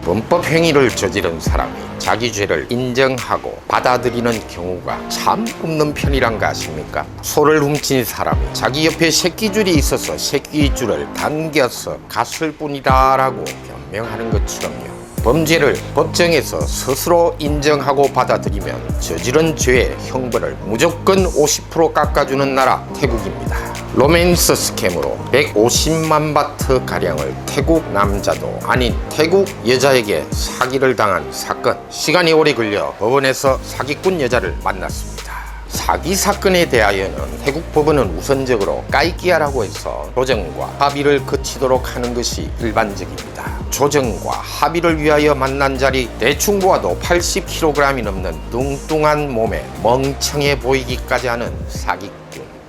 범법 행위를 저지른 사람이 자기 죄를 인정하고 받아들이는 경우가 참 없는 편이란가 아십니까? 소를 훔친 사람이 자기 옆에 새끼줄이 있어서 새끼줄을 당겨서 갔을 뿐이다 라고 변명하는 것처럼요. 범죄를 법정에서 스스로 인정하고 받아들이면 저지른 죄의 형벌을 무조건 50% 깎아주는 나라 태국입니다. 로맨스 스캠으로 150만 바트 가량을 태국 남자도 아닌 태국 여자에게 사기를 당한 사건. 시간이 오래 걸려 법원에서 사기꾼 여자를 만났습니다. 사기 사건에 대하여는 태국 법원은 우선적으로 까이끼아라고 해서 조정과 합의를 거치도록 하는 것이 일반적입니다. 조정과 합의를 위하여 만난 자리, 대충 보아도 80kg이 넘는 뚱뚱한 몸에 멍청해 보이기까지 하는 사기꾼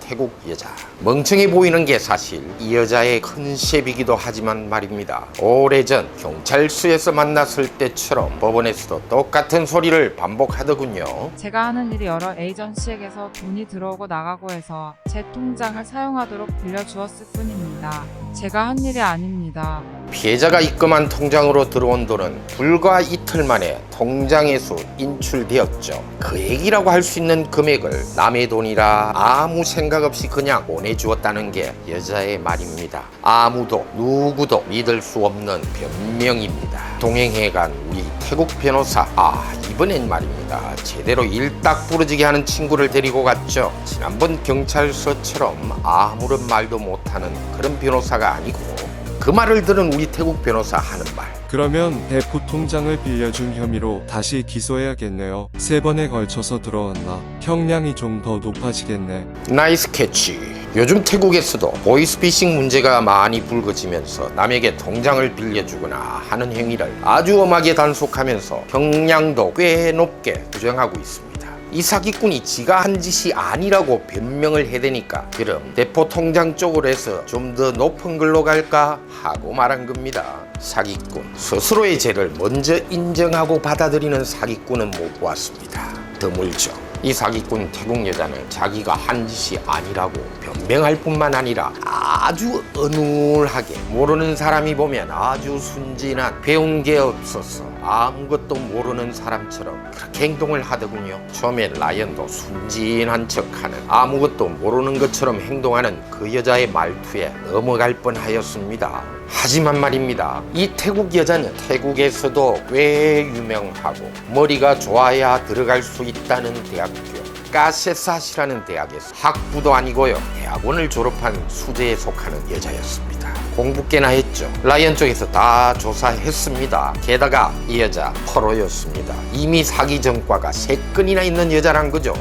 태국 여자. 멍청해 보이는 게 사실 이 여자의 컨셉이기도 하지만 말입니다. 오래전 경찰서에서 만났을 때처럼 법원에서도 똑같은 소리를 반복하더군요. 제가 하는 일이 여러 에이전시에게서 돈이 들어오고 나가고 해서 제 통장을 사용하도록 빌려주었을 뿐입니다. 제가 한 일이 아닙니다. 피해자가 입금한 통장으로 들어온 돈은 불과 이틀 만에 통장에서 인출되었죠. 그 얘기라고 할 수 있는 금액을 남의 돈이라 아무 생각 없이 그냥 보내주었다는 게 여자의 말입니다. 아무도 누구도 믿을 수 없는 변명입니다. 동행해간 우리 태국 변호사, 이번엔 말입니다. 제대로 일딱 부러지게 하는 친구를 데리고 갔죠. 지난번 경찰서처럼 아무런 말도 못하는 그런 변호사가 아니고 그 말을 들은 우리 태국 변호사 하는 말. 그러면 대포 통장을 빌려준 혐의로 다시 기소해야겠네요. 3번에 걸쳐서 들어왔나? 형량이 좀 더 높아지겠네. 나이스 캐치. 요즘 태국에서도 보이스피싱 문제가 많이 불거지면서 남에게 통장을 빌려주거나 하는 행위를 아주 엄하게 단속하면서 형량도 꽤 높게 부정하고 있습니다. 이 사기꾼이 지가 한 짓이 아니라고 변명을 해대니까 그럼 대포 통장 쪽으로 해서 좀 더 높은 걸로 갈까 하고 말한 겁니다. 사기꾼, 스스로의 죄를 먼저 인정하고 받아들이는 사기꾼은 못 보았습니다. 드물죠. 이 사기꾼 태국 여자는 자기가 한 짓이 아니라고 변명할 뿐만 아니라 아주 어눌하게, 모르는 사람이 보면 아주 순진한, 배운 게 없어서 아무것도 모르는 사람처럼 그렇게 행동을 하더군요. 처음엔 라이언도 순진한 척하는, 아무것도 모르는 것처럼 행동하는 그 여자의 말투에 넘어갈 뻔하였습니다. 하지만 말입니다, 이 태국 여자는 태국에서도 꽤 유명하고 머리가 좋아야 들어갈 수 있다는 대학교 까세사시라는 대학에서 학부도 아니고요, 대학원을 졸업한 수재에 속하는 여자였습니다. 공부 꽤나 했죠. 라이언 쪽에서 다 조사했습니다. 게다가 이 여자 프로였습니다. 이미 사기 전과가 3건이나 있는 여자란 거죠.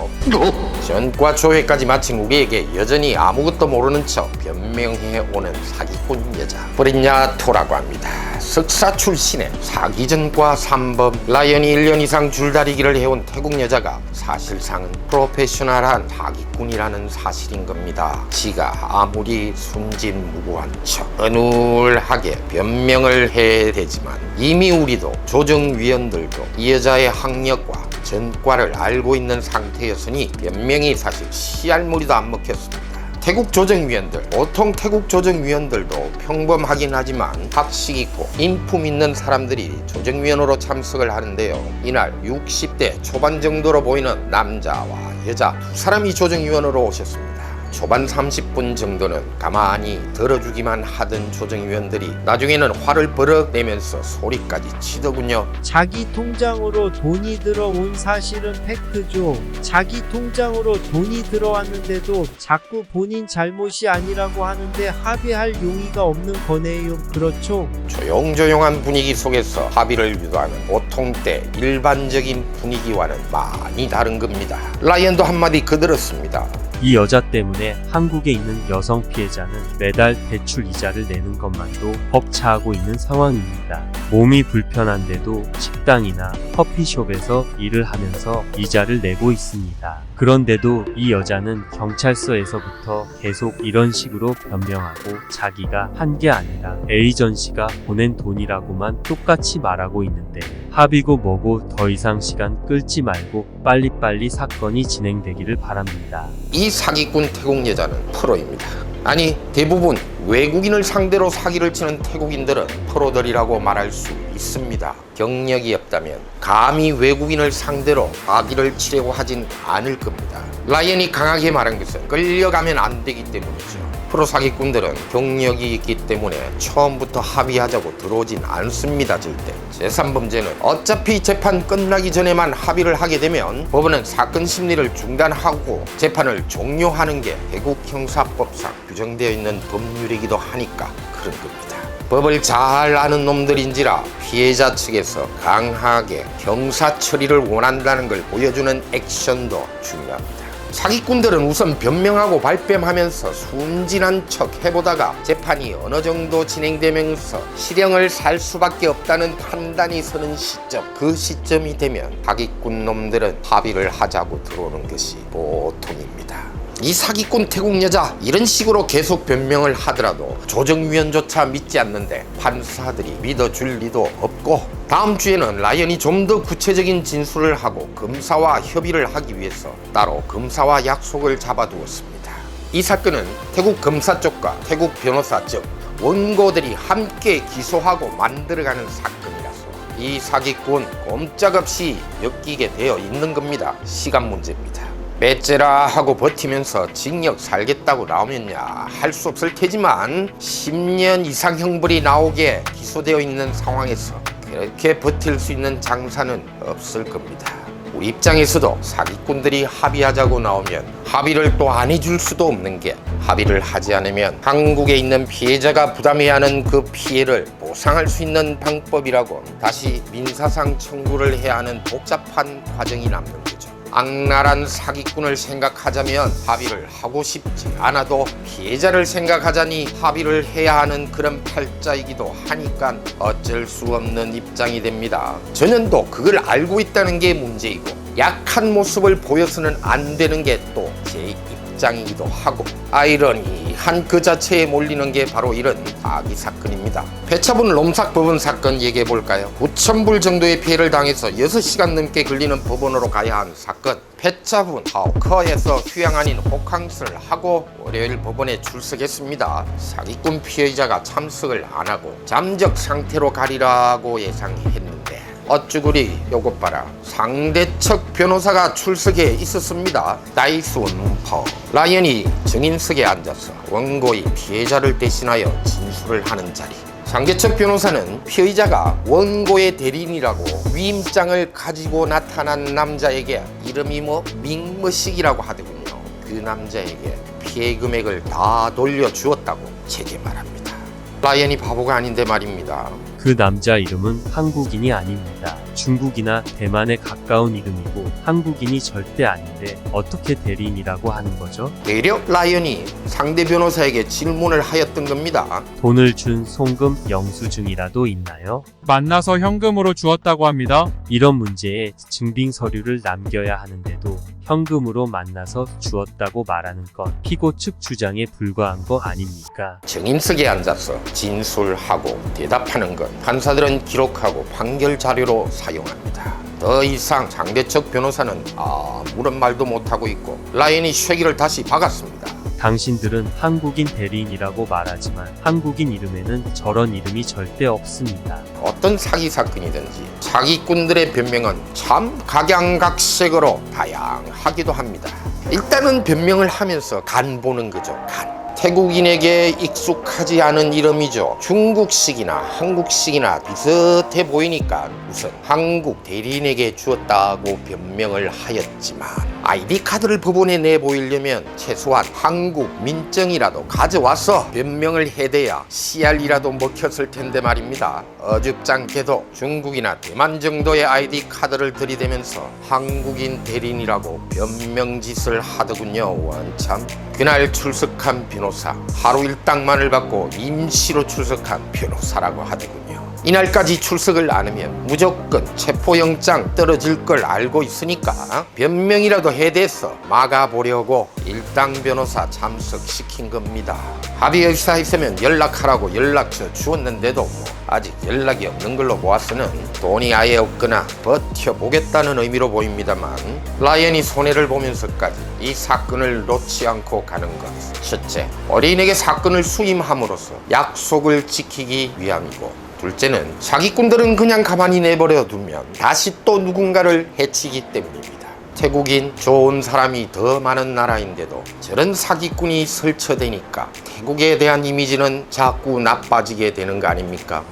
전과 조회까지 마친 우리에게 여전히 아무것도 모르는 척 변명해오는 사기꾼 여자, 브린야토라고 합니다. 석사 출신의 사기 전과 3범, 라이언이 1년 이상 줄다리기를 해온 태국 여자가 사실상은 프로페셔널한 사기꾼이라는 사실인 겁니다. 지가 아무리 순진무구한 척 어눌하게 변명을 해야 되지만 이미 우리도 조정위원들도 이 여자의 학력과 전과를 알고 있는 상태였으니 변명이 사실 씨알무리도 안 먹혔습니다. 태국 조정위원들, 보통 태국 조정위원들도 평범하긴 하지만 학식 있고 인품 있는 사람들이 조정위원으로 참석을 하는데요. 이날 60대 초반 정도로 보이는 남자와 여자 2사람이 조정위원으로 오셨습니다. 초반 30분 정도는 가만히 들어주기만 하던 조정위원들이 나중에는 화를 버럭 내면서 소리까지 치더군요. 자기 통장으로 돈이 들어온 사실은 팩트죠. 자기 통장으로 돈이 들어왔는데도 자꾸 본인 잘못이 아니라고 하는데 합의할 용의가 없는 거네요. 그렇죠? 조용조용한 분위기 속에서 합의를 유도하는 보통 때 일반적인 분위기와는 많이 다른 겁니다. 라이언도 한마디 거들었습니다. 이 여자 때문에 한국에 있는 여성 피해자는 매달 대출 이자를 내는 것만도 벅차하고 있는 상황입니다. 몸이 불편한데도 식당이나 커피숍에서 일을 하면서 이자를 내고 있습니다. 그런데도 이 여자는 경찰서에서부터 계속 이런 식으로 변명하고 자기가 한 게 아니라 에이전시가 보낸 돈이라고만 똑같이 말하고 있는데 합의고 뭐고 더 이상 시간 끌지 말고 빨리빨리 사건이 진행되기를 바랍니다. 이 사기꾼 태국 여자는 프로입니다. 아니, 대부분 외국인을 상대로 사기를 치는 태국인들은 프로들이라고 말할 수 있습니다. 경력이 없다면 감히 외국인을 상대로 사기를 치려고 하진 않을 겁니다. 라이언이 강하게 말한 것은 끌려가면 안 되기 때문이죠. 프로 사기꾼들은 경력이 있기 때문에 처음부터 합의하자고 들어오진 않습니다. 절대. 제3범죄는 어차피 재판 끝나기 전에만 합의를 하게 되면 법원은 사건 심리를 중단하고 재판을 종료하는 게 태국 형사법상 규정되어 있는 법률이기도 하니까 그런 겁니다. 법을 잘 아는 놈들인지라 피해자 측에서 강하게 형사 처리를 원한다는 걸 보여주는 액션도 중요합니다. 사기꾼들은 우선 변명하고 발뺌하면서 순진한 척 해보다가 재판이 어느 정도 진행되면서 실형을 살 수밖에 없다는 판단이 서는 시점, 그 시점이 되면 사기꾼 놈들은 합의를 하자고 들어오는 것이 보통입니다. 이 사기꾼 태국 여자 이런 식으로 계속 변명을 하더라도 조정위원조차 믿지 않는데 판사들이 믿어줄 리도 없고, 다음 주에는 라이언이 좀 더 구체적인 진술을 하고 검사와 협의를 하기 위해서 따로 검사와 약속을 잡아두었습니다. 이 사건은 태국 검사 쪽과 태국 변호사 즉 원고들이 함께 기소하고 만들어가는 사건이라서 이 사기꾼 꼼짝없이 엮이게 되어 있는 겁니다. 시간 문제입니다. 맺제라 하고 버티면서 징역 살겠다고 나오면야 할 수 없을 테지만 10년 이상 형벌이 나오게 기소되어 있는 상황에서 그렇게 버틸 수 있는 장사는 없을 겁니다. 우리 입장에서도 사기꾼들이 합의하자고 나오면 합의를 또 안 해줄 수도 없는 게, 합의를 하지 않으면 한국에 있는 피해자가 부담해야 하는 그 피해를 보상할 수 있는 방법이라고 다시 민사상 청구를 해야 하는 복잡한 과정이 남는 거죠. 악랄한 사기꾼을 생각하자면 합의를 하고 싶지 않아도 피해자를 생각하자니 합의를 해야 하는 그런 팔자이기도 하니까 어쩔 수 없는 입장이 됩니다. 전현도 그걸 알고 있다는 게 문제이고 약한 모습을 보여서는 안 되는 게 또 제 입장이기도 하고, 아이러니한 그 자체에 몰리는 게 바로 이런 사기 사건입니다. 배차분 롬삭법원 사건 얘기해 볼까요? 9,000불 정도의 피해를 당해서 6시간 넘게 걸리는 법원으로 가야 한 사건. 배차분 하우커에서 휴양 아닌 호캉스를 하고 월요일 법원에 출석했습니다. 사기꾼 피해자가 참석을 안 하고 잠적 상태로 가리라고 예상했는데 어쭈구리 요것 봐라. 상대측 변호사가 출석해 있었습니다. 나이스 원파워. 라이언이 증인석에 앉아서 원고의 피해자를 대신하여 진술을 하는 자리. 상대측 변호사는 피의자가 원고의 대리인이라고 위임장을 가지고 나타난 남자에게 이름이 밍머식이라고 하더군요. 그 남자에게 피해 금액을 다 돌려주었다고 제게 말합니다. 라이언이 바보가 아닌데 말입니다. 그 남자 이름은 한국인이 아닙니다. 중국이나 대만에 가까운 이름이고 한국인이 절대 아닌데 어떻게 대리인이라고 하는 거죠? 대려 라이언이 상대 변호사에게 질문을 하였던 겁니다. 돈을 준 송금 영수증이라도 있나요? 만나서 현금으로 주었다고 합니다. 이런 문제에 증빙 서류를 남겨야 하는데도 현금으로 만나서 주었다고 말하는 건 피고 측 주장에 불과한 거 아닙니까? 증인석에 앉아서 진술하고 대답하는 건 판사들은 기록하고 판결 자료로 사용합니다. 더 이상 상대측 변호사는 아무런 말도 못하고 있고 라이언이 쉐기를 다시 박았습니다. 당신들은 한국인 대리인이라고 말하지만 한국인 이름에는 저런 이름이 절대 없습니다. 어떤 사기 사건이든지 사기꾼들의 변명은 참 각양각색으로 다양하기도 합니다. 일단은 변명을 하면서 간 보는 거죠. 간. 태국인에게 익숙하지 않은 이름이죠. 중국식이나 한국식이나 비슷해 보이니까 우선 한국 대리인에게 주었다고 변명을 하였지만 아이디 카드를 법원에 내보이려면 최소한 한국 민증이라도 가져와서 변명을 해대야 씨알이라도 먹혔을 텐데 말입니다. 어줍잖게도 중국이나 대만 정도의 아이디 카드를 들이대면서 한국인 대리인이라고 변명짓을 하더군요. 원참. 그날 출석한 변호사, 하루 일당만을 받고 임시로 출석한 변호사라고 하더군요. 이날까지 출석을 안 하면 무조건 체포영장 떨어질 걸 알고 있으니까 변명이라도 해대서 막아보려고 일당 변호사 참석시킨 겁니다. 합의 의사있으면 연락하라고 연락처 주었는데도 아직 연락이 없는 걸로 보아서는 돈이 아예 없거나 버텨보겠다는 의미로 보입니다만, 라이언이 손해를 보면서까지 이 사건을 놓지 않고 가는 것. 첫째, 어린에게 사건을 수임함으로써 약속을 지키기 위함이고, 둘째는 사기꾼들은 그냥 가만히 내버려 두면 다시 또 누군가를 해치기 때문입니다. 태국인 좋은 사람이 더 많은 나라인데도 저런 사기꾼이 설쳐대니까 태국에 대한 이미지는 자꾸 나빠지게 되는 거 아닙니까?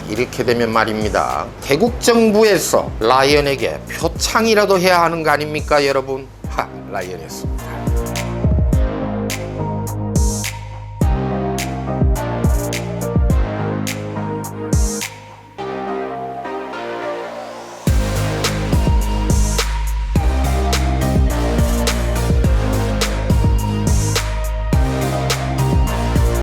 이렇게 되면 말입니다, 태국 정부에서 라이언에게 표창이라도 해야 하는 거 아닙니까 여러분? 라이언이었습니다.